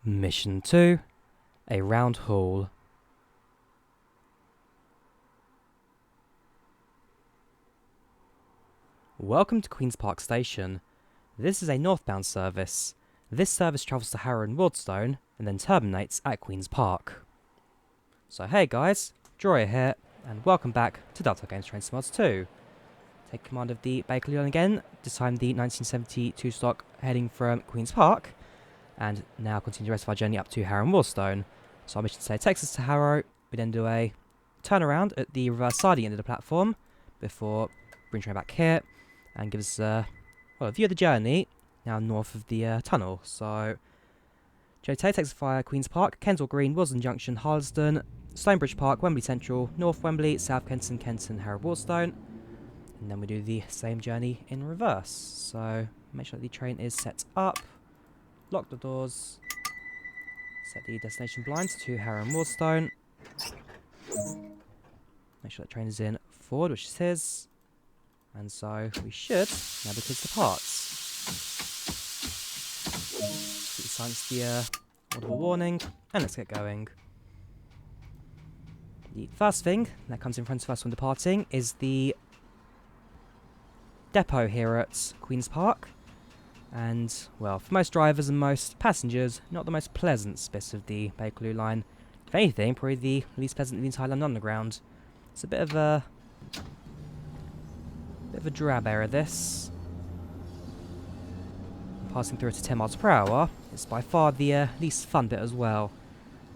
Mission 2, a round haul. Welcome to Queen's Park Station. This is a northbound service. This service travels to Harrow and Wealdstone and then terminates at Queen's Park. So hey guys, Drawyah here, and welcome back to Delta Games Train Mods 2. Take command of the Bakerloo Line again, this time the 1972 stock heading from Queen's Park, and now continue the rest of our journey up to Harrow and Wealdstone. So our mission today takes us to Harrow. We then do a turnaround at the reverse siding end of the platform before bringing train back here and gives us a view of the journey now north of the tunnel. So journey today takes us via Queen's Park, Kensal Green, Willesden Junction, Harlesden, Stonebridge Park, Wembley Central, North Wembley, South Kensington, Kenton, Harrow, Wealdstone, and then we do the same journey in reverse. So make sure that the train is set up, lock the doors, set the destination blinds to Harrow and Wealdstone, make sure that train is in forward, which it is, and so we should now be clear to depart. Silence the audible warning, and let's get going. The first thing that comes in front of us when departing is the depot here at Queen's Park. And, well, for most drivers and most passengers, not the most pleasant bit of the Bakerloo Line. If anything, probably the least pleasant of the entire London Underground. It's a bit of a drab area, this. Passing through at 10 miles per hour, it's by far the least fun bit as well.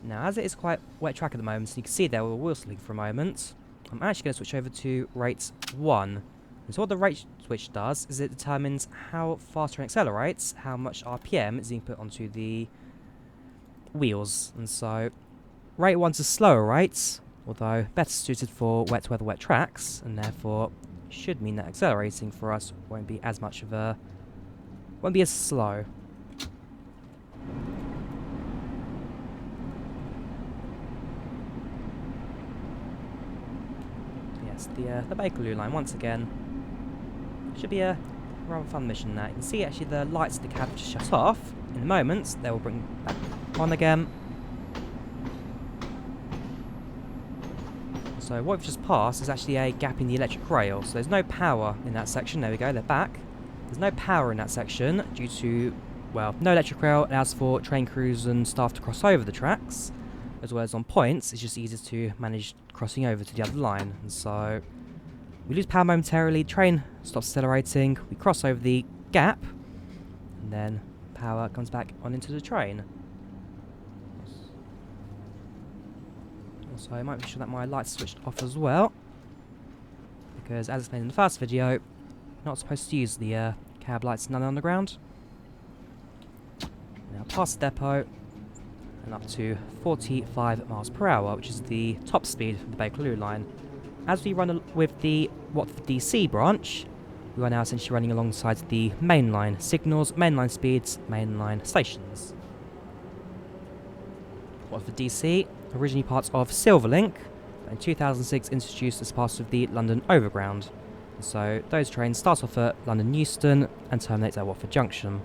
Now, as it is quite wet track at the moment, and you can see there with the wheel slipping for a moment, I'm actually going to switch over to rate 1. And so what the rate switch does is it determines how fast train accelerates, how much RPM is being put onto the wheels. And so rate 1's a slower rate, although better suited for wet weather, wet tracks, and therefore should mean that accelerating for us won't be as much of a... won't be as slow. Yes, the Bakerloo Line once again. Should be a rather fun mission now. You can see actually the lights of the cab just shut off. In a moment, they will bring back on again. So what we've just passed is actually a gap in the electric rail. So there's no power in that section. There we go, they're back. There's no power in that section due to, well, no electric rail allows for train crews and staff to cross over the tracks. As well as on points, it's just easier to manage crossing over to the other line. And so we lose power momentarily, train stops accelerating, we cross over the gap, and then power comes back on into the train. Also, I might be sure that my lights switched off as well, because as explained in the first video, not supposed to use the cab lights in London Underground. Now past the depot, and up to 45 miles per hour, which is the top speed of the Bakerloo Line. As we run with the Watford DC branch, we are now essentially running alongside the mainline signals, mainline speeds, mainline stations. Watford DC, originally part of Silverlink, but in 2006 introduced as part of the London Overground. And so those trains start off at London Euston and terminate at Watford Junction.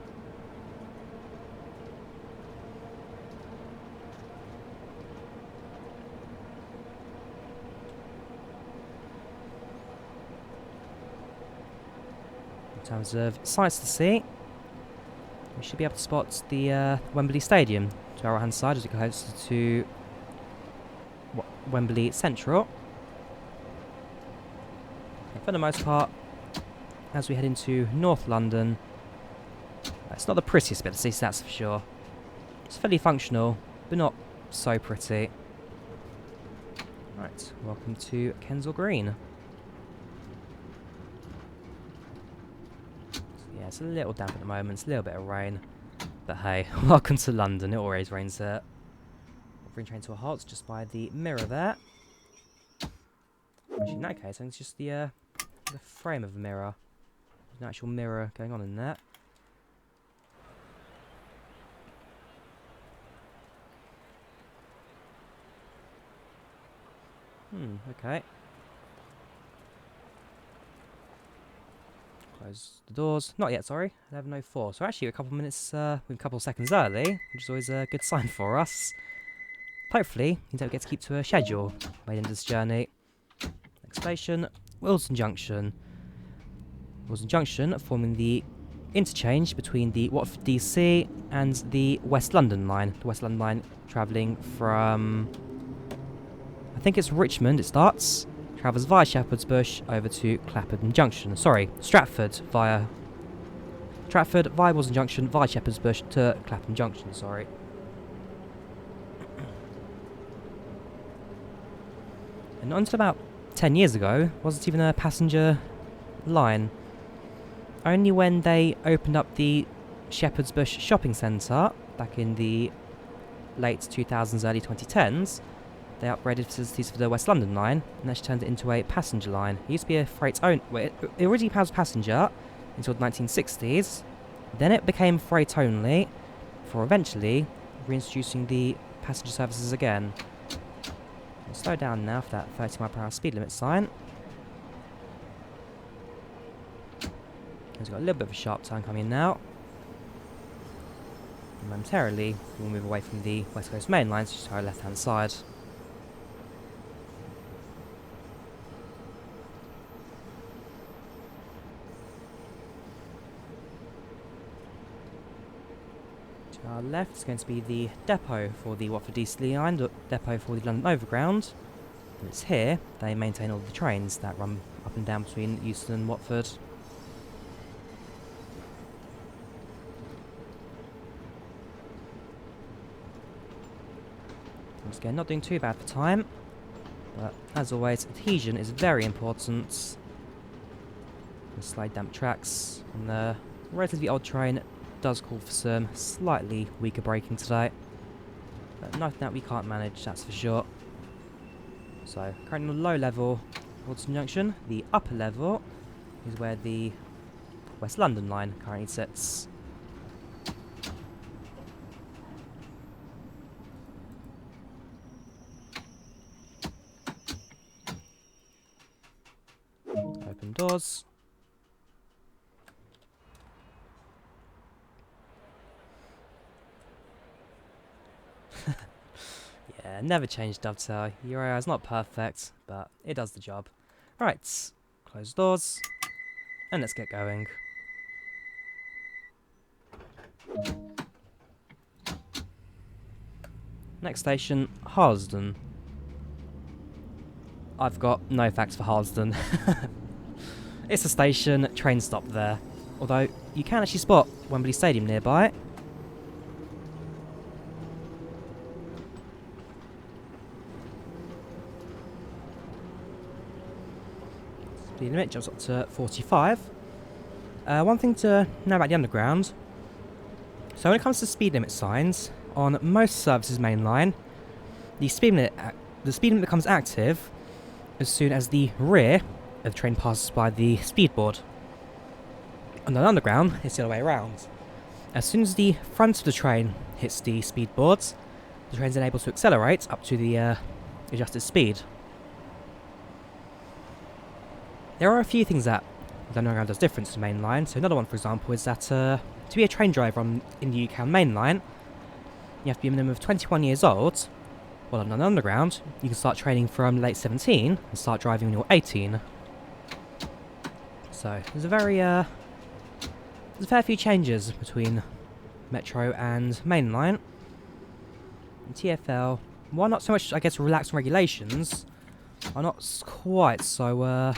In terms of sights to see, we should be able to spot the Wembley Stadium to our right hand side as we go closer to Wembley Central. And for the most part, as we head into North London, it's not the prettiest bit to see, that's for sure. It's fairly functional, but not so pretty. Right, welcome to Kensal Green. Yeah, it's a little damp at the moment, it's a little bit of rain. But hey, welcome to London, it always rains here. We'll bring train to a halt just by the mirror there. Actually, in that case, I think it's just the frame of the mirror. There's no actual mirror going on in there. Okay. Close the doors. Not yet, sorry. 11:04. So actually, we're a couple of minutes, we're a couple of seconds early, which is always a good sign for us. Hopefully, you don't get to keep to a schedule made into this journey. Next station, Willesden Junction. Willesden Junction forming the interchange between the Watford DC and the West London line. The West London line travelling from, I think it's Richmond, it starts. Travels via Shepherd's Bush over to Clapham Junction. Sorry, Stratford via Willesden Junction via Shepherd's Bush to Clapham Junction, sorry. And until about 10 years ago, wasn't even a passenger line. Only when they opened up the Shepherd's Bush shopping centre back in the late 2000s, early 2010s, they upgraded facilities for the West London line and actually turned it into a passenger line. It used to be a freight only. Well, it originally was passenger until the 1960s. Then it became freight only, for eventually reintroducing the passenger services again. I'll slow down now for that 30 mph speed limit sign. We've got a little bit of a sharp turn coming in now. And momentarily, we'll move away from the West Coast main lines just to our left hand side. To our left is going to be the depot for the Watford DC line, the depot for the London Overground. And it's here they maintain all the trains that run up and down between Euston and Watford. Once again, not doing too bad for time, but as always, adhesion is very important. The slide damp tracks on the relatively old train does call for some slightly weaker braking today, but nothing that we can't manage, that's for sure. So, currently on the low level, Willesden Junction. The upper level is where the West London line currently sits. Open doors. Yeah, never change dovetail. Your AI is not perfect, but it does the job. Right, close doors, and let's get going. Next station, Harlesden. I've got no facts for Harlesden. It's a station, train stop there. Although, you can actually spot Wembley Stadium nearby. Speed limit jumps up to 45. One thing to know about the Underground. So when it comes to speed limit signs, on most services mainline, the speed limit becomes active as soon as the rear of the train passes by the speedboard. On the Underground, it's the other way around. As soon as the front of the train hits the speedboards, the train's then able to accelerate up to the adjusted speed. There are a few things that the Underground does different to the main line. So another one, for example, is that to be a train driver in the UK main line, you have to be a minimum of 21 years old. While on an Underground, you can start training from late 17 and start driving when you're 18. So there's a fair few changes between Metro and main line. And TfL, while not so much, I guess, relaxed regulations, are not quite so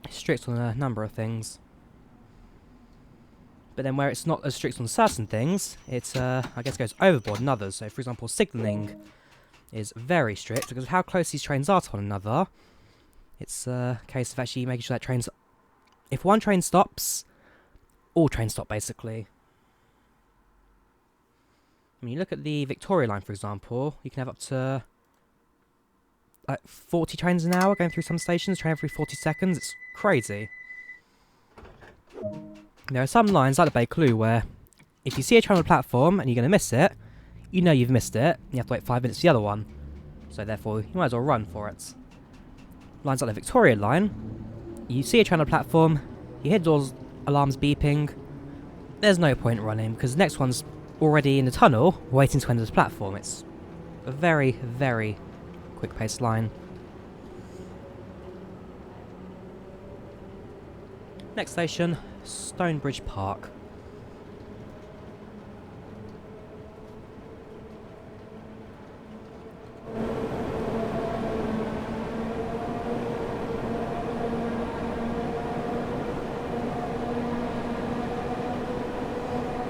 strict on a number of things. But then where it's not as strict on certain things, it, I guess, goes overboard in others. So, for example, signalling is very strict because of how close these trains are to one another. It's a case of actually making sure that trains... If one train stops, all trains stop, basically. When you look at the Victoria line, for example, you can have up to 40 trains an hour going through some stations, train every 40 seconds. It's crazy. There are some lines, like the Bakerloo, where if you see a train on the platform and you're going to miss it, you know you've missed it, and you have to wait 5 minutes for the other one. So therefore, you might as well run for it. Lines like the Victoria line, you see a train on the platform, you you hear doors, alarms beeping, there's no point running because the next one's already in the tunnel waiting to enter the platform. It's a very, very quick-paced line. Next station, Stonebridge Park.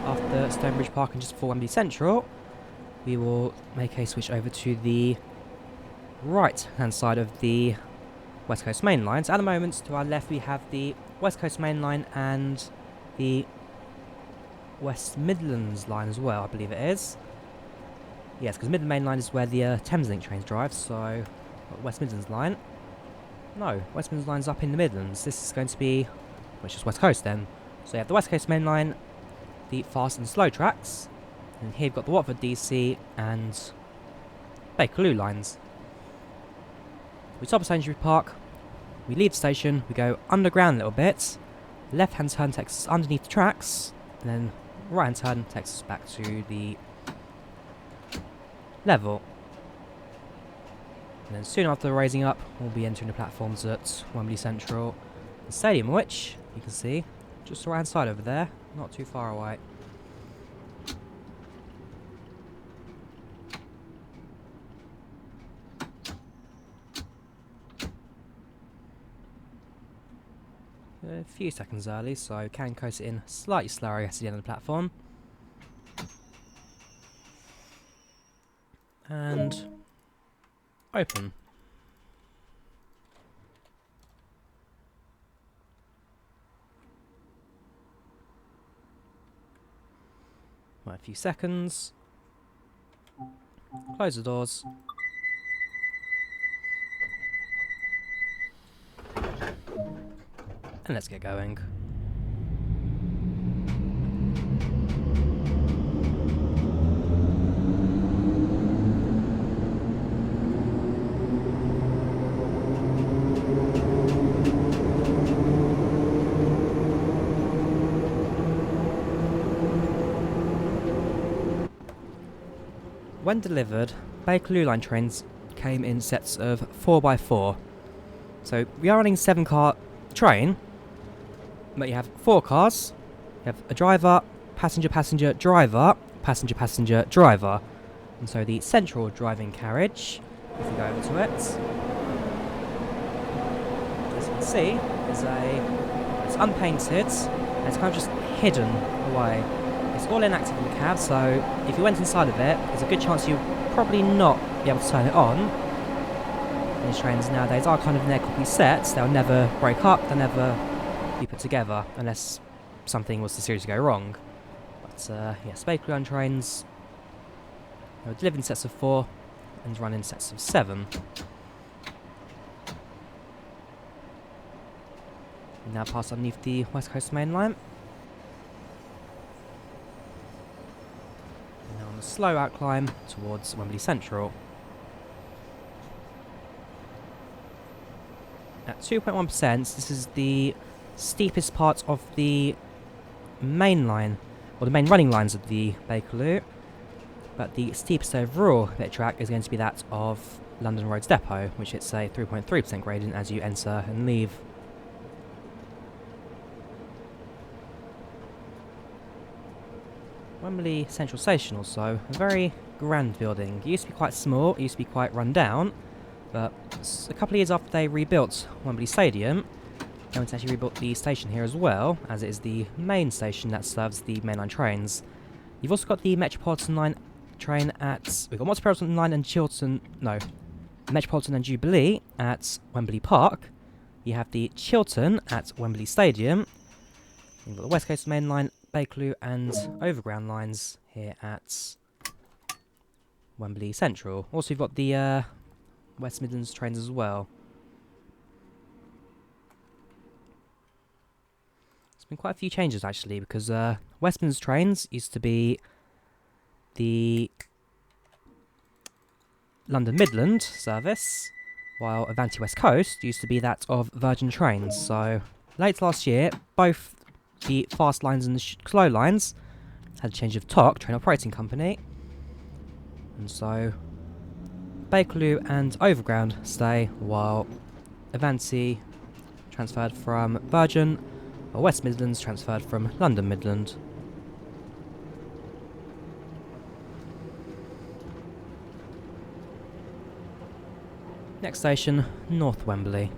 After Stonebridge Park and just before Wembley Central, we will make a switch over to the right-hand side of the West Coast Main Line. So at the moment, to our left, we have the West Coast Main Line and the West Midlands Line as well, I believe it is. Yes, because Midland Main Line is where the Thameslink trains drive, so West Midlands Line. No, West Midlands Line's up in the Midlands. This is going to be, which is West Coast then. So you have the West Coast Main Line, the fast and slow tracks, and here you've got the Watford DC and Bakerloo lines. We stop at Sainsbury Park, we leave the station, we go underground a little bit, left hand turn takes us underneath the tracks, and then right hand turn takes us back to the level. And then soon after raising up, we'll be entering the platforms at Wembley Central, the stadium, which you can see just the right hand side over there, not too far away. A few seconds early, so can coast it in slightly slower, I guess, at the end of the platform. And open. Wait a few seconds. Close the doors. And let's get going. When delivered, Bakerloo Line trains came in sets of 4x4. So we are running a 7-car train, but you have 4 cars, you have a driver, passenger, passenger, driver, passenger, passenger, driver. And so the central driving carriage, if we go over to it, as you can see, it's unpainted, and it's kind of just hidden away. It's all inactive in the cab, so if you went inside of it, there's a good chance you'll probably not be able to turn it on. These trains nowadays are kind of in their copy sets. They'll never break up, they'll never be put together unless something was to seriously go wrong. But yes, Bakerloo Line trains are delivered in sets of 4 and run in sets of 7. We now pass underneath the West Coast Main Line. And now on a slow outclimb towards Wembley Central. At 2.1%, this is the steepest part of the main line, or the main running lines of the Bakerloo, but the steepest overall bit of track is going to be that of London Roads Depot, which hits a 3.3% gradient as you enter and leave. Wembley Central Station also, a very grand building. It used to be quite small, it used to be quite run down, but a couple of years after they rebuilt Wembley Stadium, they went to actually rebuilt the station here as well, as it is the main station that serves the mainline trains. You've also got the Metropolitan Line train at... We've got Metropolitan Line and Metropolitan and Jubilee at Wembley Park. You have the Chiltern at Wembley Stadium. You've got the West Coast Main Line, Bakerloo and Overground lines here at Wembley Central. Also, you've got the West Midlands trains as well. There's been quite a few changes actually, because West Midlands trains used to be the London Midland service, while Avanti West Coast used to be that of Virgin Trains. So late last year, both the fast lines and the slow lines had a change of TOC, train operating company. And so, Bakerloo and Overground stay, while Avanti transferred from Virgin, while West Midlands transferred from London Midland. Next station, North Wembley.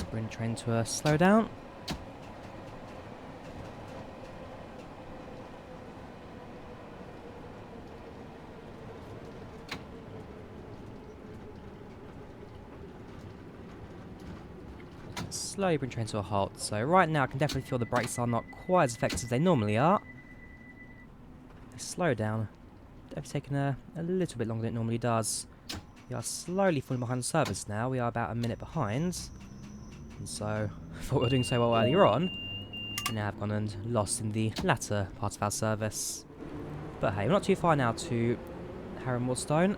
Bring the train to a slow down. Slowly bring the train to a halt. So right now I can definitely feel the brakes are not quite as effective as they normally are. Slow down. Definitely taking a little bit longer than it normally does. We are slowly falling behind the service now. We are about a minute behind. And so, I thought we were doing so well earlier on, and now I've gone and lost in the latter part of our service. But hey, we're not too far now to Harrow and Wealdstone,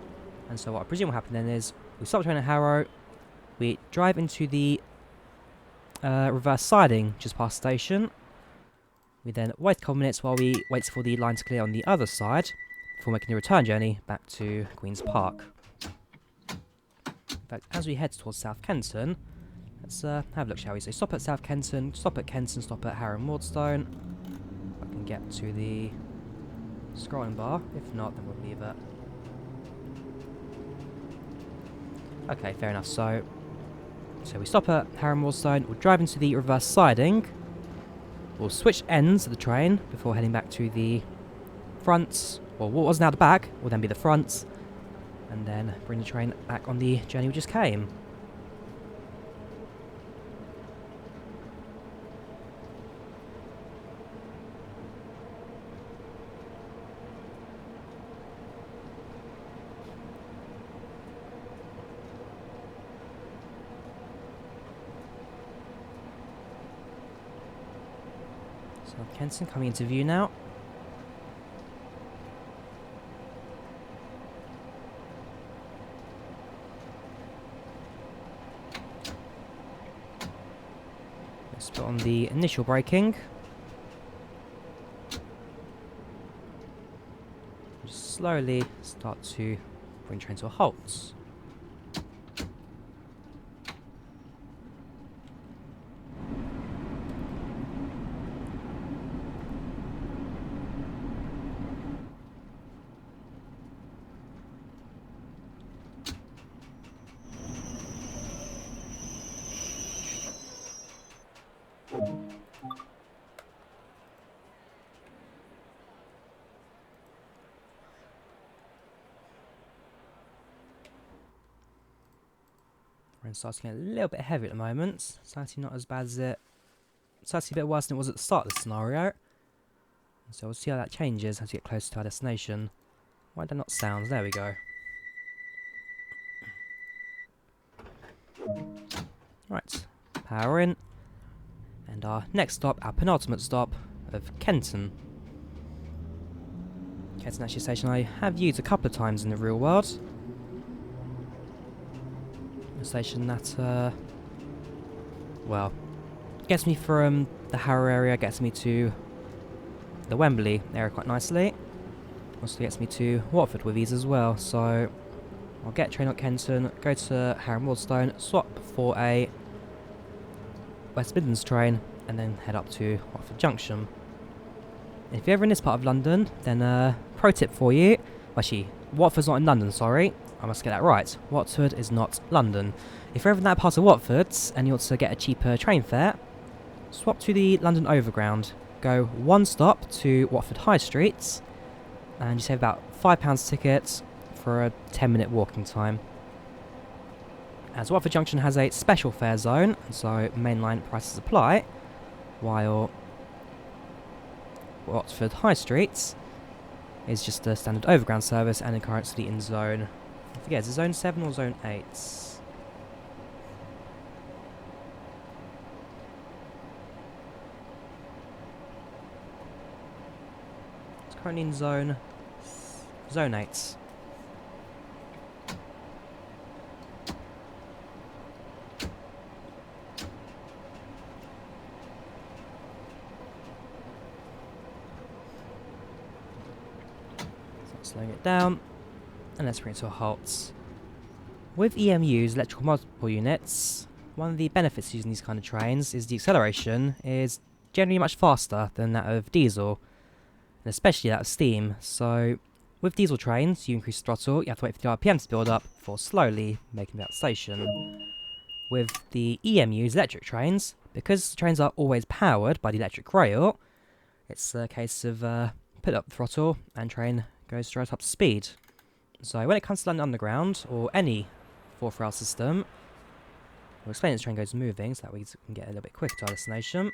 and so what I presume will happen then is we stop the train at Harrow, we drive into the reverse siding just past the station, we then wait a couple minutes while we wait for the line to clear on the other side, before making the return journey back to Queen's Park. In fact, as we head towards South Kenton, let's have a look, shall we? So stop at South Kenton, stop at Kenton, stop at Harrow and Wealdstone. I can get to the scrolling bar. If not, then we'll leave it. Okay, fair enough. So we stop at Harrow and Wealdstone, we'll drive into the reverse siding. We'll switch ends of the train before heading back to the front. Well, what was now the back will then be the front. And then bring the train back on the journey we just came. South Kenton coming into view now. Let's put on the initial braking. Just slowly start to bring the train to a halt. Rain starts getting a little bit heavy at the moment. It's actually not as bad as it. It's actually a bit worse than it was at the start of the scenario. So we'll see how that changes as we get closer to our destination. Why do not sounds? There we go. Right, power in. And our next stop, our penultimate stop of Kenton. Kenton actually a station I have used a couple of times in the real world. A station that, well, gets me from the Harrow area, gets me to the Wembley area quite nicely. Also gets me to Watford with ease as well, so I'll get a train at Kenton, go to Harrow and Wealdstone, swap for a West Midlands train, and then head up to Watford Junction. If you're ever in this part of London, then pro tip for you. Actually, Watford's not in London, sorry. I must get that right. Watford is not London. If you're ever in that part of Watford and you want to get a cheaper train fare, swap to the London Overground. Go one stop to Watford High Street, and you save about £5 ticket for a 10-minute walking time. As Watford Junction has a special fare zone, so mainline prices apply, while Watford High Street is just a standard overground service and currently in zone, I forget, is it zone 7 or zone 8? It's currently in zone 8. Slowing it down, and let's bring it to a halt. With EMUs, electrical multiple units, one of the benefits of using these kind of trains is the acceleration is generally much faster than that of diesel, and especially that of steam. So with diesel trains, you increase throttle, you have to wait for the RPM to build up before slowly making that station. With the EMUs, electric trains, because the trains are always powered by the electric rail, it's a case of put up the throttle and train goes straight up to speed. So when it comes to London Underground, or any 4th rail system, we'll explain as the train goes moving, so that we can get a little bit quicker to our destination.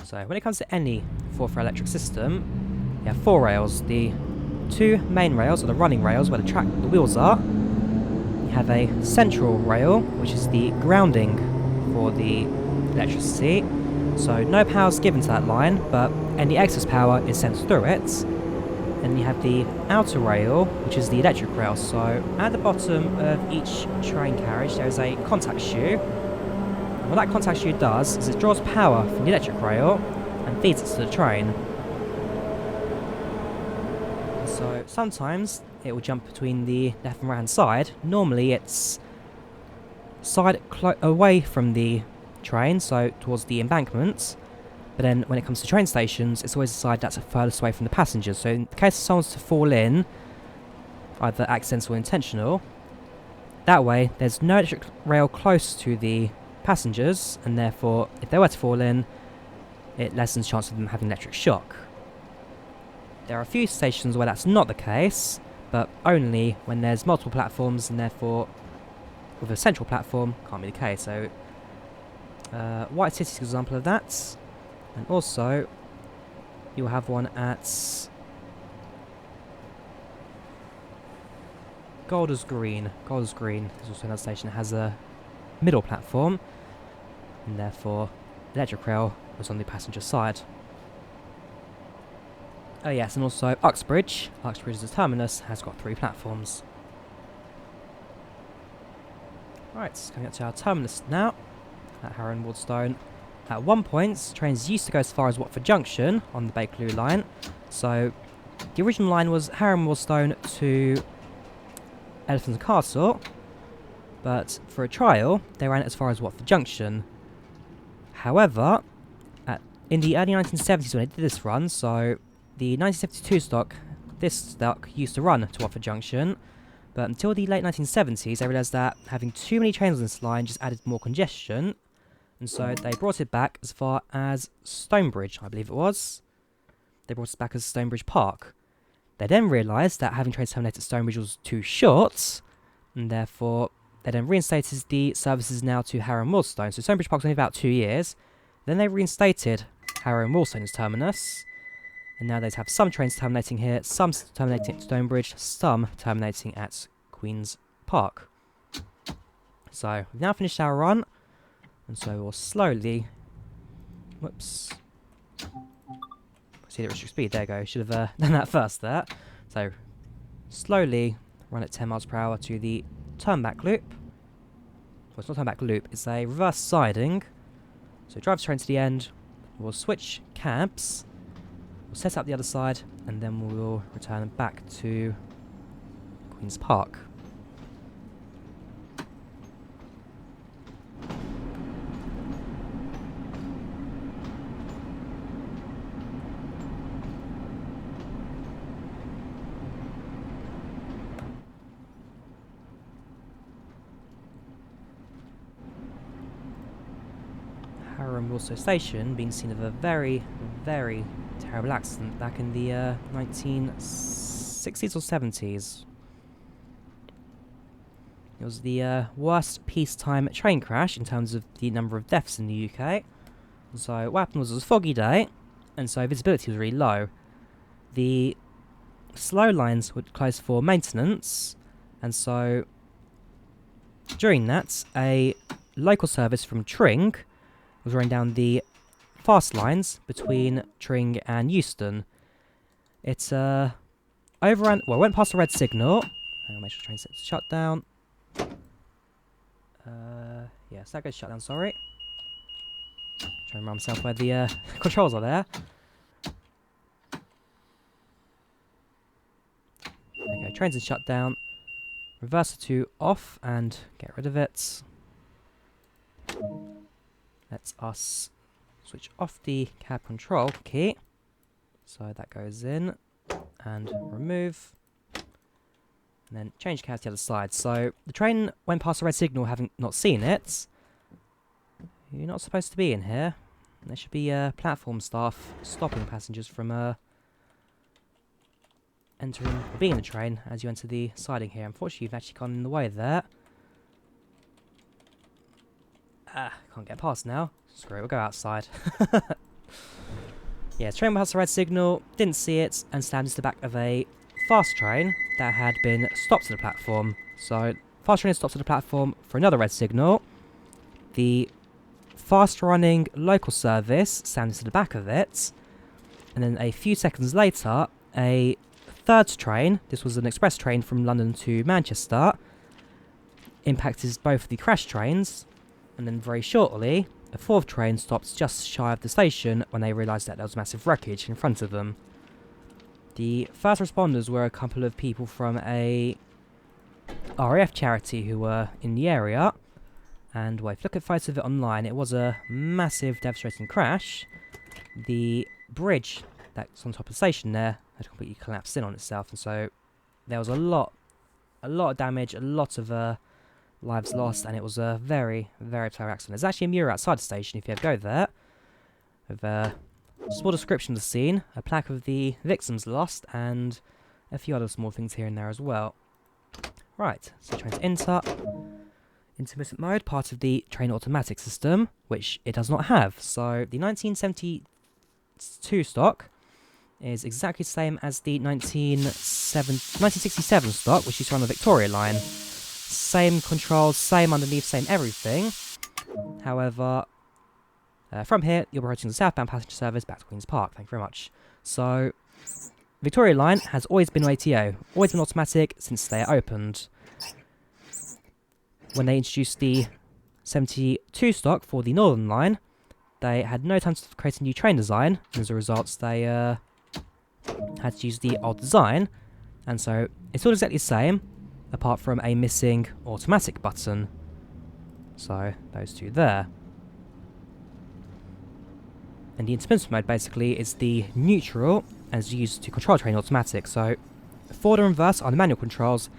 So when it comes to any 4th rail electric system, you have 4 rails. The 2 main rails, or the running rails, where the wheels are. You have a central rail, which is the grounding for the electricity. So no power is given to that line, but any excess power is sent through it. And you have the outer rail, which is the electric rail. So at the bottom of each train carriage, there is a contact shoe. And what that contact shoe does is it draws power from the electric rail and feeds it to the train. So sometimes it will jump between the left and right hand side. Normally it's side away from the train, so towards the embankment, but then when it comes to train stations, it's always the side that's furthest away from the passengers. So in the case of someone's to fall in, either accidental or intentional, that way there's no electric rail close to the passengers, and therefore if they were to fall in, it lessens the chance of them having electric shock. There are a few stations where that's not the case, but only when there's multiple platforms, and therefore with a central platform can't be the case. So White City is an example of that, and also you'll have one at Golders Green. Golders Green is also another station that has a middle platform, and therefore the electric rail was on the passenger side. Oh yes, and also Uxbridge. Uxbridge as a terminus has got 3 platforms. Right, coming up to our terminus now at Harrow and Wealdstone. At one point, trains used to go as far as Watford Junction on the Bakerloo Line. So the original line was Harrow and Wealdstone to Elephant and Castle, but for a trial they ran it as far as Watford Junction. However, in the early 1970s when they did this run, so the 1972 stock, this stock used to run to Watford Junction, but until the late 1970s they realised that having too many trains on this line just added more congestion, and so they brought it back as far as Stonebridge, I believe it was. They brought it back as Stonebridge Park. They then realised that having trains terminate at Stonebridge was too short, and therefore they then reinstated the services now to Harrow and Wealdstone. So Stonebridge Park was only about 2 years. Then they reinstated Harrow and Wealdstone as terminus, and now they have some trains terminating here, some terminating at Stonebridge, some terminating at Queen's Park. So we've now finished our run, and so we'll slowly, whoops, see the restrict speed, there you go, should have done that first there. So slowly run at 10 miles per hour to the turnback loop. Well, it's not turnback loop, it's a reverse siding. So drive the train to the end, we'll switch cabs, we'll set up the other side, and then we'll return back to Queen's Park. also a station being seen of a very, very terrible accident back in the 1960s or 70s. It was the worst peacetime train crash in terms of the number of deaths in the UK. So what happened was it was a foggy day, and so visibility was really low. The slow lines were closed for maintenance, and so during that, a local service from Tring was running down the fast lines between Tring and Wealdstone. It overran, well, went past the red signal. I'll make sure the train's shut down. Yes, that goes shut down, sorry. Trying to remind myself where the controls are there. Okay, trains in shut down. Reverser to off and get rid of it. Let's us switch off the cab control key. So that goes in and remove. And then change cabs to the other side. So the train went past the red signal having not seen it. You're not supposed to be in here. There should be platform staff stopping passengers from entering or being in the train as you enter the siding here. Unfortunately, you've actually gone in the way there. Can't get past now. Screw it, we'll go outside. Yeah, train past the red signal, didn't see it, and slammed into the back of a fast train that had been stopped to the platform. So, fast train stopped to the platform for another red signal. The fast-running local service slammed into the back of it, and then a few seconds later, a third train, this was an express train from London to Manchester, impacted both the crash trains, and then very shortly, a fourth train stopped just shy of the station when they realised that there was massive wreckage in front of them. The first responders were a couple of people from a RAF charity who were in the area, and well, if you look at photos of it online, it was a massive, devastating crash. The bridge that's on top of the station there had completely collapsed in on itself, and so there was a lot of damage, a lot of lives lost, and it was a very, very terrible accident. There's actually a mirror outside the station if you ever go there, with a small description of the scene, a plaque of the victims lost, and a few other small things here and there as well. Right, so trying to enter intermittent mode, part of the train automatic system, which it does not have. So the 1972 stock is exactly the same as the 1967 stock, which used to run the Victoria Line. Same controls, same underneath, same everything. However, from here, you'll be approaching the southbound passenger service back to Queen's Park. Thank you very much. So, Victoria Line has always been ATO, always been automatic since they opened. When they introduced the 72 stock for the Northern Line, they had no time to create a new train design. As a result, they had to use the old design, and so it's all exactly the same, apart from a missing automatic button. So, those two there. And the intermittent mode basically is the neutral and is used to control train automatic. So, forward and reverse are the manual controls,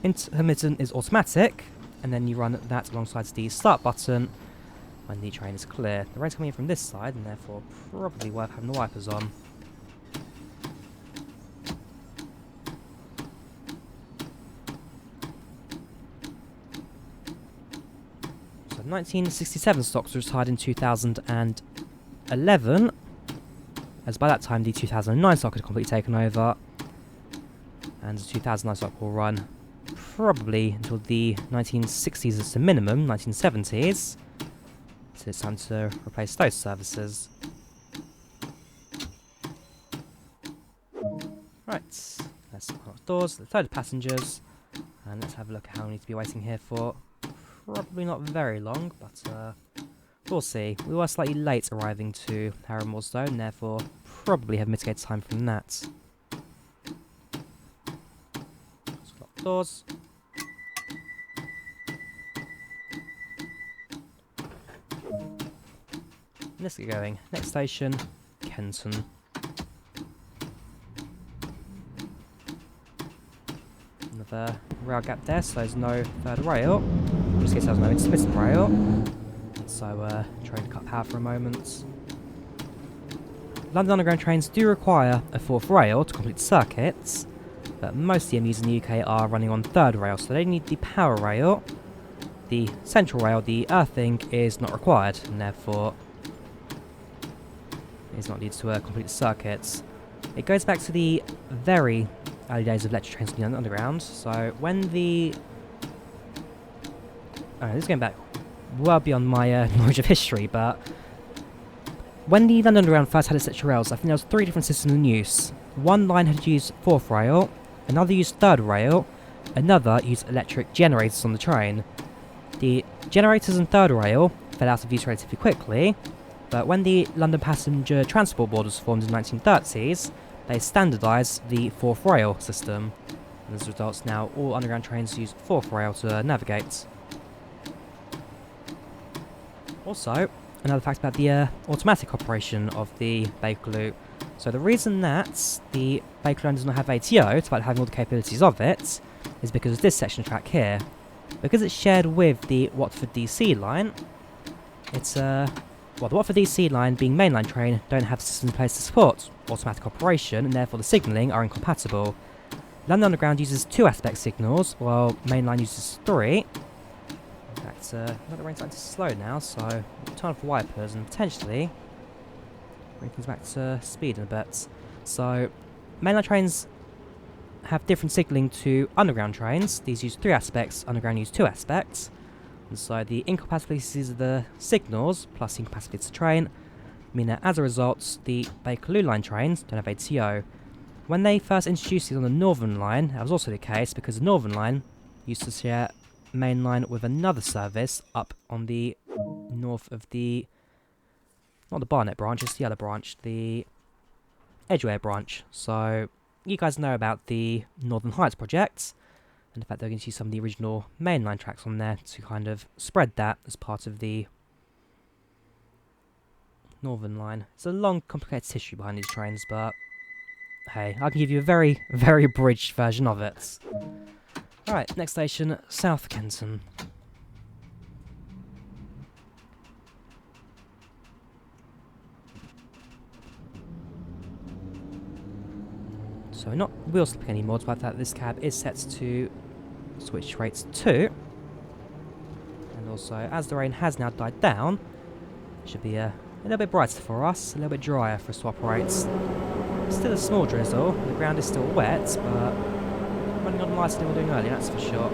intermittent is automatic, and then you run that alongside the start button when the train is clear. The rain's coming in from this side, and therefore probably worth having the wipers on. So 1967 stocks were retired in 2011, as by that time the 2009 stock had completely taken over, and the 2009 stock will run probably until the 1960s as a minimum, 1970s. So it's time to replace those services. Right, let's open up the doors, let's load the passengers, and let's have a look at how we need to be waiting here for. Probably not very long, but we'll see. We were slightly late arriving to Harrow and Wealdstone, therefore probably have mitigated time from that. Let's lock the doors. Let's get going. Next station, Kenton. Another rail gap there, so there's no third rail. In this case, there's no intermittent rail. so trying to cut power for a moment. London Underground trains do require a fourth rail to complete circuits, but most CMUs in the UK are running on third rail, so they need the power rail. The central rail, the earthing, is not required, and therefore is not needed to complete the circuits. It goes back to the very early days of electric trains on the Underground. So when the... this is going back well beyond my knowledge of history, but when the London Underground first had its electric rails, I think there was 3 different systems in use. One line had used fourth rail, another used third rail, another used electric generators on the train. The generators and third rail fell out of use relatively quickly, but when the London Passenger Transport Board was formed in the 1930s, they standardised the fourth rail system. And as a result, now all underground trains use fourth rail to navigate. Also, another fact about the automatic operation of the Bakerloo. So the reason that the Bakerloo Line does not have ATO, despite having all the capabilities of it, is because of this section of track here. Because it's shared with the Watford DC line, it's well, the Watford DC line, being mainline train, don't have systems in place to support automatic operation, and therefore the signalling are incompatible. London Underground uses 2 aspect signals, while mainline uses 3. In fact, the rain's starting to slow now, so we'll turn off the wipers and potentially bring things back to speed in a bit. So, mainline trains have different signalling to underground trains. These use 3 aspects, underground use 2 aspects. And so the incompatibilities of the signals, plus the incompatibilities of the train, mean that as a result, the Bakerloo Line trains don't have ATO. When they first introduced these on the Northern Line, that was also the case because the Northern Line used to share main line with another service up on the north of the... not the Barnet branch, it's the other branch, the Edgware branch. So you guys know about the Northern Heights project, and the fact they're going to use some of the original mainline tracks on there to kind of spread that as part of the Northern Line. It's a long, complicated history behind these trains, but hey, I can give you a very, very abridged version of it. Alright, next station, South Kenton. So not wheel slipping anymore, despite that this cab is set to switch rates 2. And also, as the rain has now died down, it should be a little bit brighter for us, a little bit drier for us to operate. Still a small drizzle, the ground is still wet, but running on nicer than we were doing earlier, that's for sure.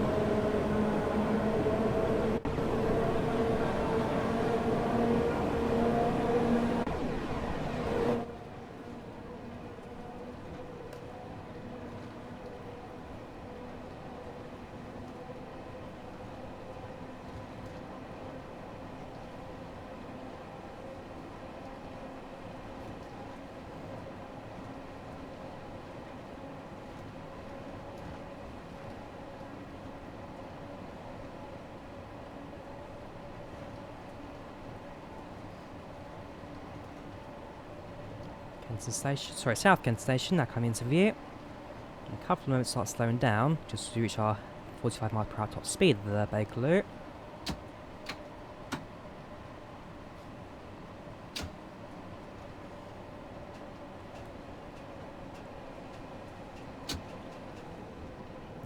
South Kent Station, now coming into view. In a couple of moments start slowing down, just to reach our 45 miles per hour top speed of the Bakerloo.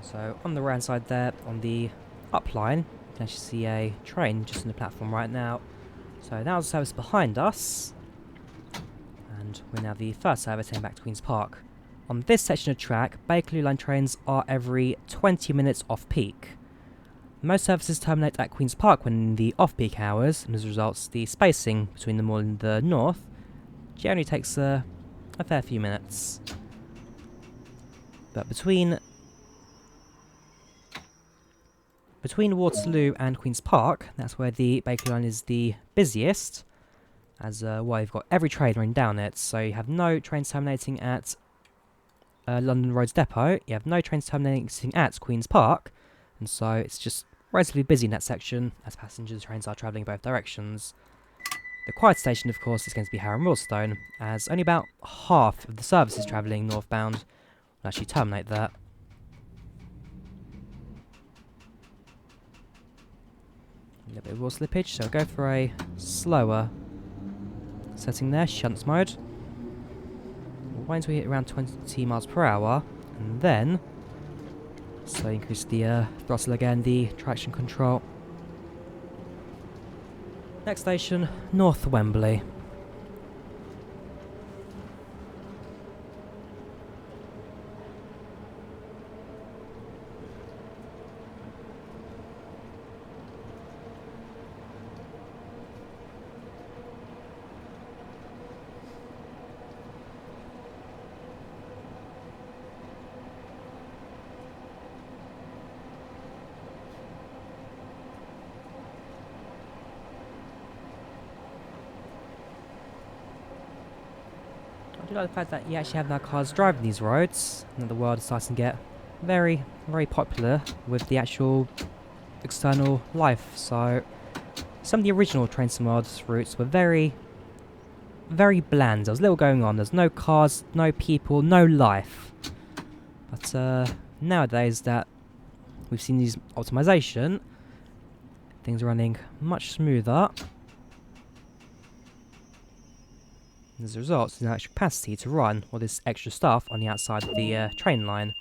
So on the right hand side there, on the up line, you can actually see a train just on the platform right now. So that was the service behind us. And we're now the first service heading back to Queen's Park. On this section of track, Bakerloo Line trains are every 20 minutes off-peak. Most services terminate at Queen's Park when in the off-peak hours, and as a result, the spacing between them all in the north generally takes a fair few minutes. But between Waterloo and Queen's Park, that's where the Bakerloo Line is the busiest, as well, you've got every train running down it, so you have no trains terminating at London Roads Depot, you have no trains terminating at Queen's Park, and so it's just relatively busy in that section as passengers trains are travelling both directions. The quiet station, of course, is going to be Harrow and Wealdstone, as only about half of the services travelling northbound will actually terminate there. little bit of wheel slippage, so go for a slower setting there, shunts mode. We'll wait until we hit around 20 miles per hour, and then slowly increase the throttle again, the traction control. Next station, North Wembley. I do like the fact that you actually have now cars driving these roads, and that the world is starting to get very, very popular with the actual external life. So some of the original Train Sim World routes were very, very bland. There was little going on. There's no cars, no people, no life. But nowadays that we've seen these optimization, things are running much smoother. As a result, there's an extra capacity to run all this extra stuff on the outside of the train line.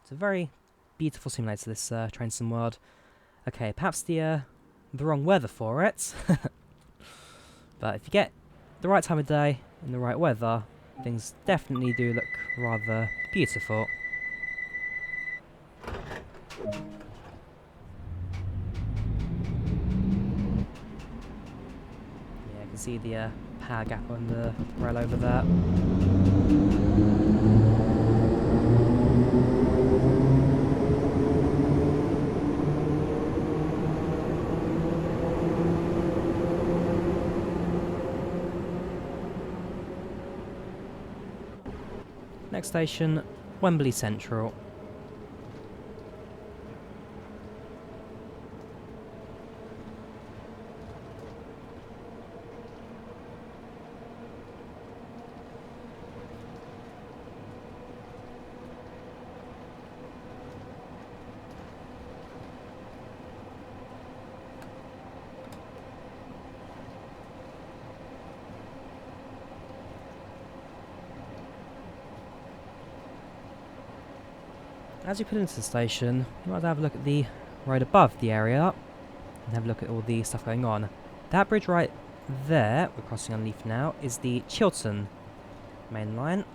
It's a very beautiful simulator, this Train Sim World. Okay, perhaps the wrong weather for it. But if you get the right time of day and the right weather, things definitely do look rather beautiful. You can see the power gap on the rail over there. Next station, Wembley Central. As you put into the station, you might have a look at the road above the area and have a look at all the stuff going on. That bridge right there, we're crossing underneath now, is the Chiltern main line.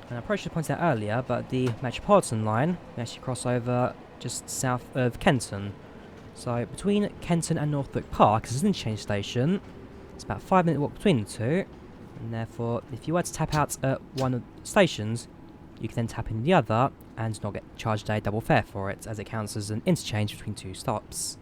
And I probably should have pointed out earlier, but the Metropolitan line we actually cross over just south of Kenton. So between Kenton and Northbrook Park is an interchange station. It's about a 5-minute walk between the two, and therefore if you were to tap out at one of the stations, you can then tap in the other and not get charged a double fare for it, as it counts as an interchange between two stops.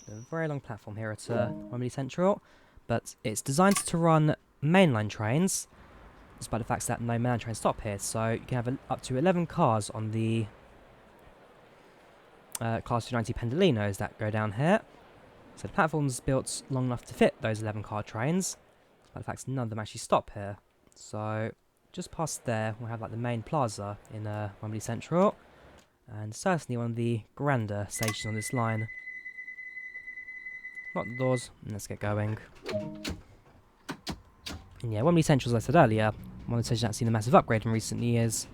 A very long platform here at Wembley Central, but it's designed to run mainline trains, despite the fact that no mainline trains stop here, so you can have up to 11 cars on the Class 290 Pendolinos that go down here. So the platform's built long enough to fit those 11 car trains, despite the fact that none of them actually stop here. So just past there, we'll have like the main plaza in Wembley Central, and certainly one of the grander stations on this line. Lock the doors, and let's get going. And yeah, Wembley Central, as I said earlier, one of the stations that's seen a massive upgrade in recent years.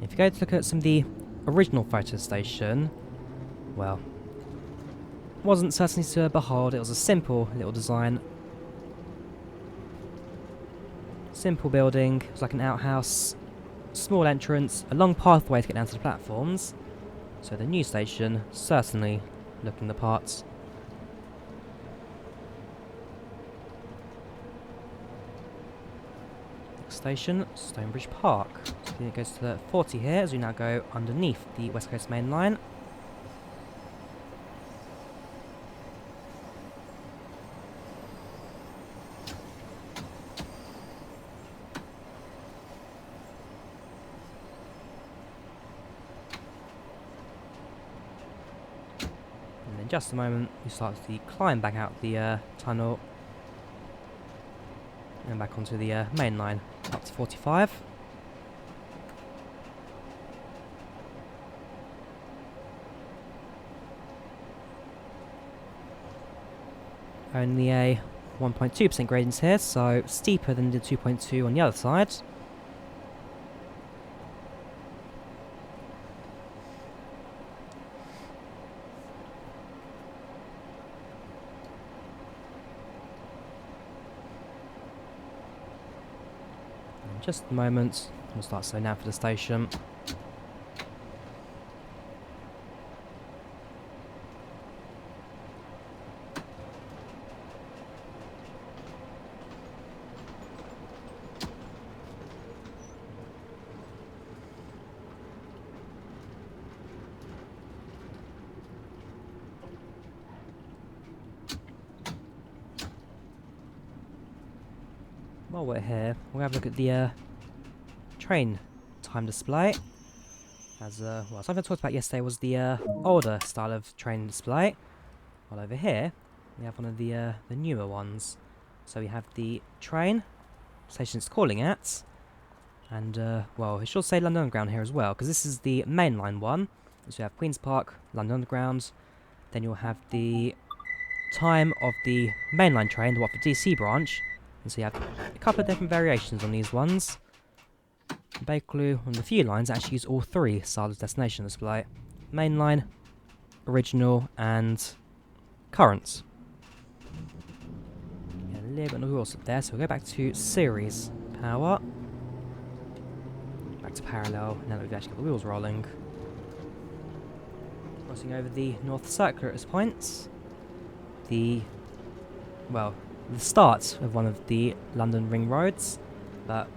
If you go to look at some of the original photo station, well, wasn't certainly to behold. It was a simple little design. Simple building, it was like an outhouse, small entrance, a long pathway to get down to the platforms. So the new station, certainly looking the part. Station, Stonebridge Park. So it goes to the 40 here as we now go underneath the West Coast Main Line. In just a moment, we start to climb back out the tunnel and back onto the main line, up to 45. Only a 1.2% gradients here, so steeper than the 2.2 on the other side. In just a moment, we'll start slowing down for the station. While we're here, we'll have a look at the train time display. As well, something I talked about yesterday was the older style of train display. While over here, we have one of the newer ones. So we have the train station it's calling at, and well, it should say London Underground here as well, because this is the mainline one. So you have Queen's Park, London Underground. Then you'll have the time of the mainline train, the Watford DC branch. And so you have a couple of different variations on these ones. Bakerloo, on the few lines, actually use all three styles of destination display. Mainline, original, and current. Yeah, a little bit of wheels up there, so we'll go back to series power. Back to parallel, now that we've actually got the wheels rolling. Crossing over the North Circular at this point. Well, the start of one of the London Ring Roads, but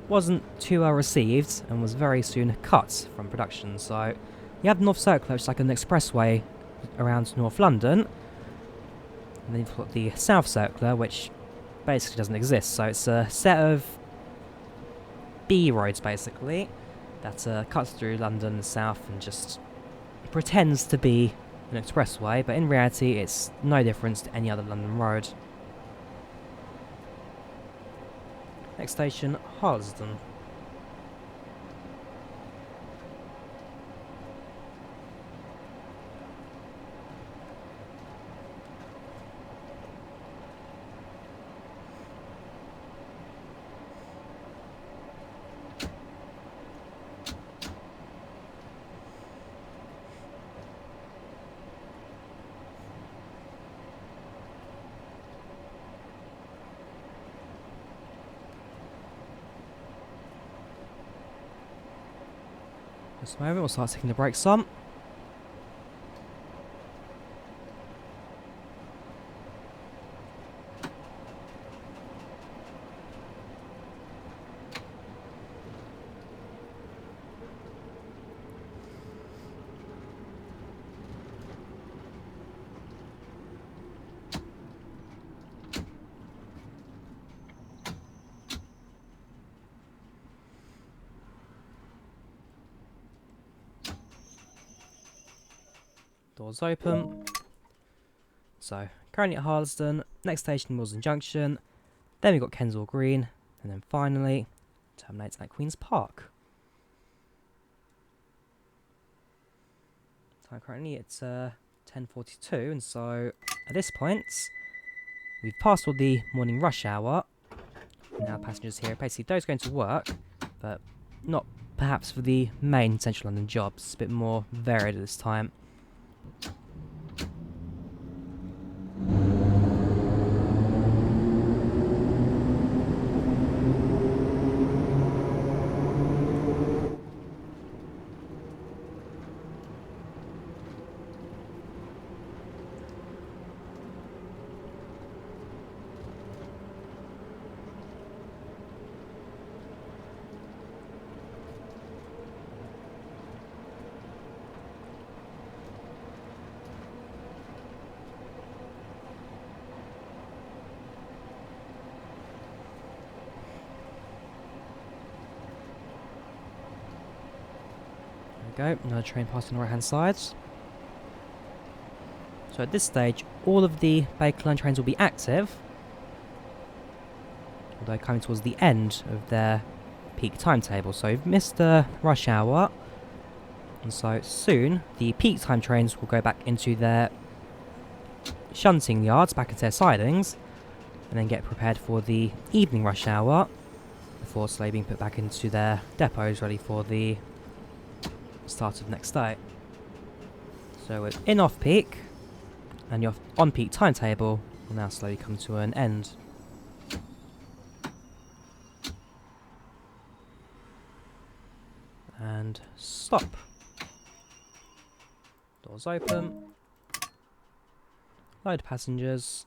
wasn't too well received and was very soon cut from production. So you have the North Circular, which is like an expressway around North London, and then you've got the South Circular, which basically doesn't exist. So it's a set of B roads basically that cuts through London south and just pretends to be an expressway, but in reality it's no difference to any other London road. Next station, Harlesden. This moment, we'll start taking the brakes on. Doors open. So, currently at Harlesden, next station Willesden Junction, then we've got Kensal Green, and then finally terminates at Queen's Park. Time currently it's 10:42, and so at this point we've passed all the morning rush hour. Now passengers here, basically those going to work, but not perhaps for the main central London jobs. It's a bit more varied at this time. Go, another train passing on the right hand side. So So at this stage, all of the Bakerloo Line trains will be active, although coming towards the end of their peak timetable. So we've missed the rush hour, and so soon the peak time trains will go back into their shunting yards, back into their sidings, and then get prepared for the evening rush hour before slowly being put back into their depots ready for the start of next day. So we're in off-peak, and your on-peak timetable will now slowly come to an end. And stop. Doors open. Load passengers.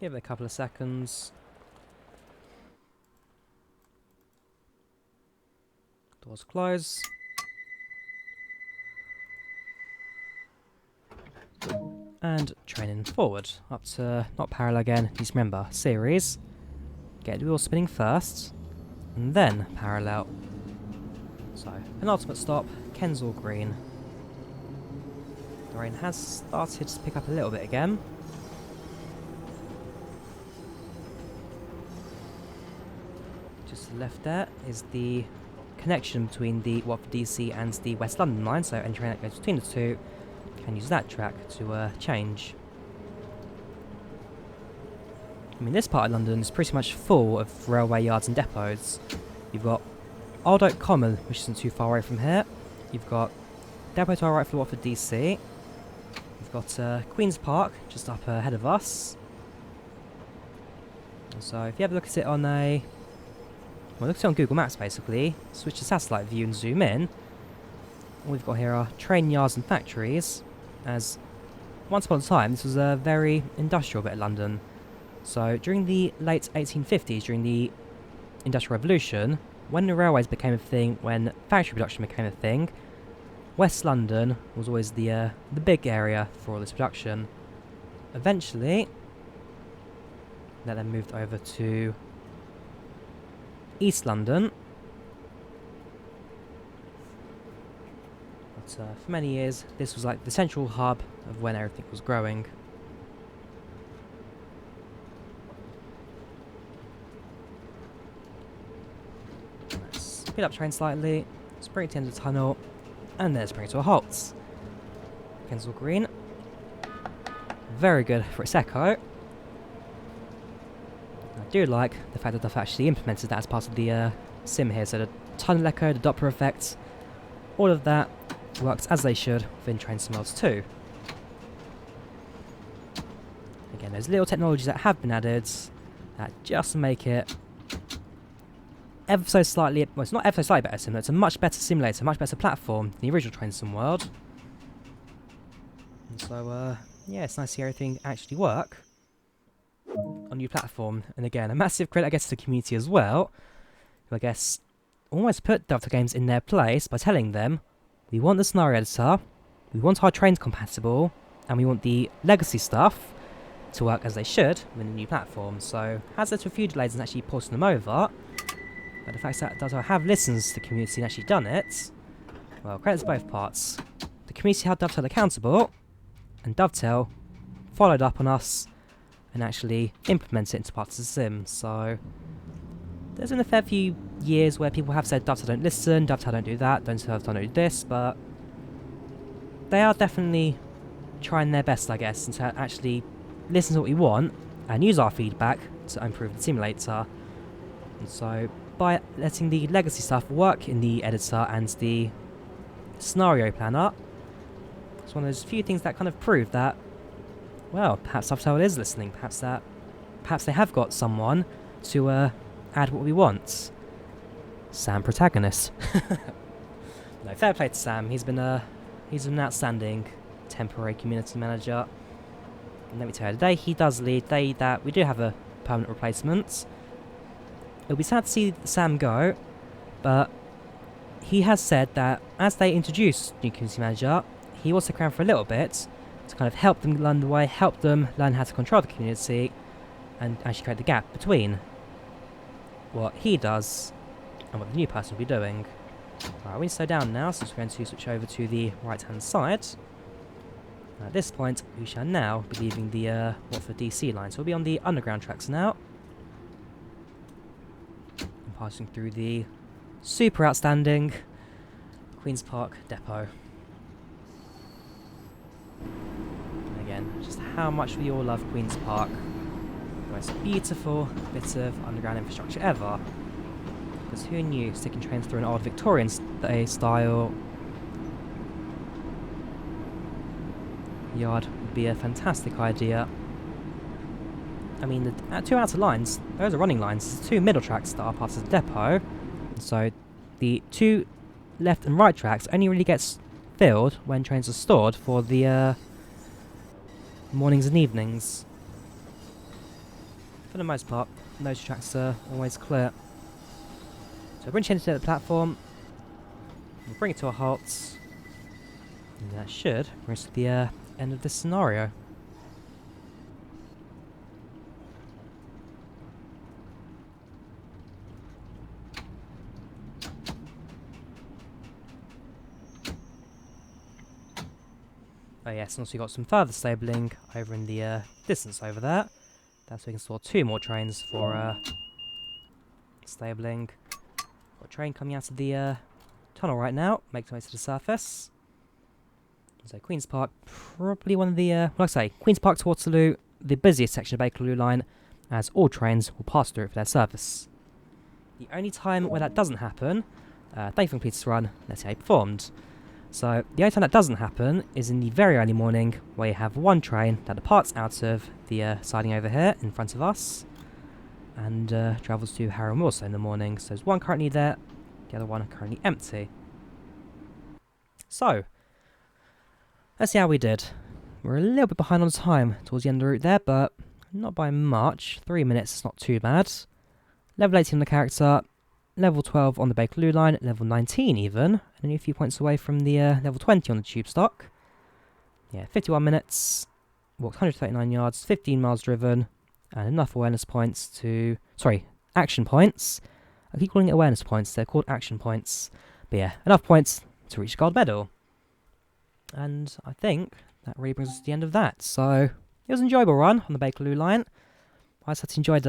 Give it a couple of seconds. Doors close. And training forward up to, not parallel again, please remember, series. Get the wheel spinning first, and then parallel. So, penultimate stop, Kensal Green. The rain has started to pick up a little bit again. Just to the left there is the connection between the Watford DC and the West London line, so any train that goes between the two can use that track to change. I mean, this part of London is pretty much full of railway yards and depots. You've got Old Oak Common, which isn't too far away from here. You've got depot to our right for Watford DC. You've got Queen's Park just up ahead of us. And so if you have a look at it on look at it on Google Maps basically, switch to satellite view and zoom in, all we've got here are train yards and factories, as once upon a time this was a very industrial bit of London. So during the late 1850s, during the Industrial Revolution, when the railways became a thing, when factory production became a thing, West London was always the big area for all this production. Eventually, that then moved over to East London. But for many years, this was like the central hub of when everything was growing. Let's speed up train slightly, let's bring it to the end of the tunnel, and then let's bring it to a halt. Kensal Green. Very good for its echo. I do like the fact that they've actually implemented that as part of the sim here, so the tunnel echo, the Doppler effect, all of that works as they should within Train Sim Worlds 2. Again, there's little technologies that have been added that just make it ever so slightly, well, it's not ever so slightly better sim, it's a much better simulator, much better platform than the original Train Sim World. And so, yeah, it's nice to see everything actually work on new platform. And again, a massive credit, I guess, to the community as well, who I guess almost put Dovetail Games in their place by telling them, we want the scenario editor, we want our trains compatible, and we want the legacy stuff to work as they should with the new platform. So, has led to a few delays in actually porting them over, but the fact that Dovetail have listened to the community and actually done it, well, credit to both parts. The community held Dovetail accountable, and Dovetail followed up on us and actually implemented it into parts of the sim. So there's been a fair few years where people have said Dovetail don't listen, Dovetail don't do that, Dovetail don't do this, but they are definitely trying their best, I guess, and to actually listen to what we want and use our feedback to improve the simulator. And so by letting the legacy stuff work in the editor and the scenario planner, it's one of those few things that kind of prove that, well, perhaps Dovetail is listening, perhaps they have got someone to add what we want. Sam protagonist. No, fair play to Sam. He's been an outstanding temporary community manager. And let me tell you, the day he does leave, the day that we do have a permanent replacement, it'll be sad to see Sam go, but he has said that as they introduce new community manager, he will stick around for a little bit to kind of help them learn the way, help them learn how to control the community, and actually create the gap between what he does and what the new person will be doing. Right, we need to slow down now, since we're going to switch over to the right-hand side. At this point, we shall now be leaving the Watford DC line. So we'll be on the underground tracks now. And passing through the super outstanding Queen's Park Depot. And again, just how much we all love Queen's Park. The most beautiful bit of underground infrastructure ever. Because who knew sticking trains through an old Victorian style yard would be a fantastic idea. I mean, the two outer lines, those are running lines. There's two middle tracks that are part of the depot. So the two left and right tracks only really gets filled when trains are stored for the mornings and evenings. For the most part, those tracks are always clear. So bring trains to the platform, we'll bring it to a halt, and that should bring us to the end of this scenario. Oh yes, and also we got some further stabling over in the distance over there. That's so we can store two more trains for stabling. Got a train coming out of the tunnel right now, making its way to the surface. So Queen's Park, probably one of the, like I say, Queen's Park to Waterloo, the busiest section of Bakerloo Line, as all trains will pass through it for their service. The only time where that doesn't happen, they completed its run, let's see how it performed. So the only time that doesn't happen is in the very early morning, where you have one train that departs out of the siding over here in front of us, and travels to Harrow and Wealdstone in the morning. So there's one currently there, the other one currently empty. So, let's see how we did. We're a little bit behind on time towards the end of the route there, but not by much. 3 minutes is not too bad. Level 18 on the character, level 12 on the Bakerloo line, level 19 even, only a few points away from the level 20 on the tube stock. Yeah, 51 minutes, walked 139 yards, 15 miles driven, and enough awareness points to... Sorry, action points. I keep calling it awareness points, they're called action points. But yeah, enough points to reach gold medal. And I think that really brings us to the end of that. So, it was an enjoyable run on the Bakerloo line. I just had to enjoy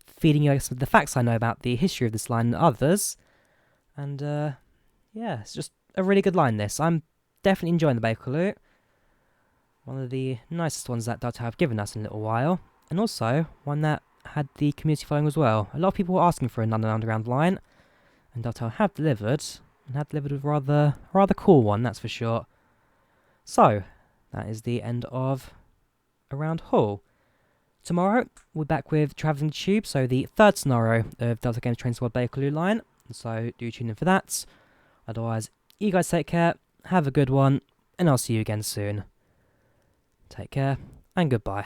feeding you some of the facts I know about the history of this line and others. And, yeah, it's just a really good line, this. I'm definitely enjoying the Bakerloo. One of the nicest ones that Dovetail have given us in a little while. And also, one that had the community following as well. A lot of people were asking for another underground line. And Dovetail have delivered. And have delivered with a rather cool one, that's for sure. So, that is the end of Around Hull. Tomorrow, we're back with Travelling the Tube, so the third scenario of Delta Games Trains World Bakerloo Line. So, do tune in for that. Otherwise, you guys take care, have a good one, and I'll see you again soon. Take care, and goodbye.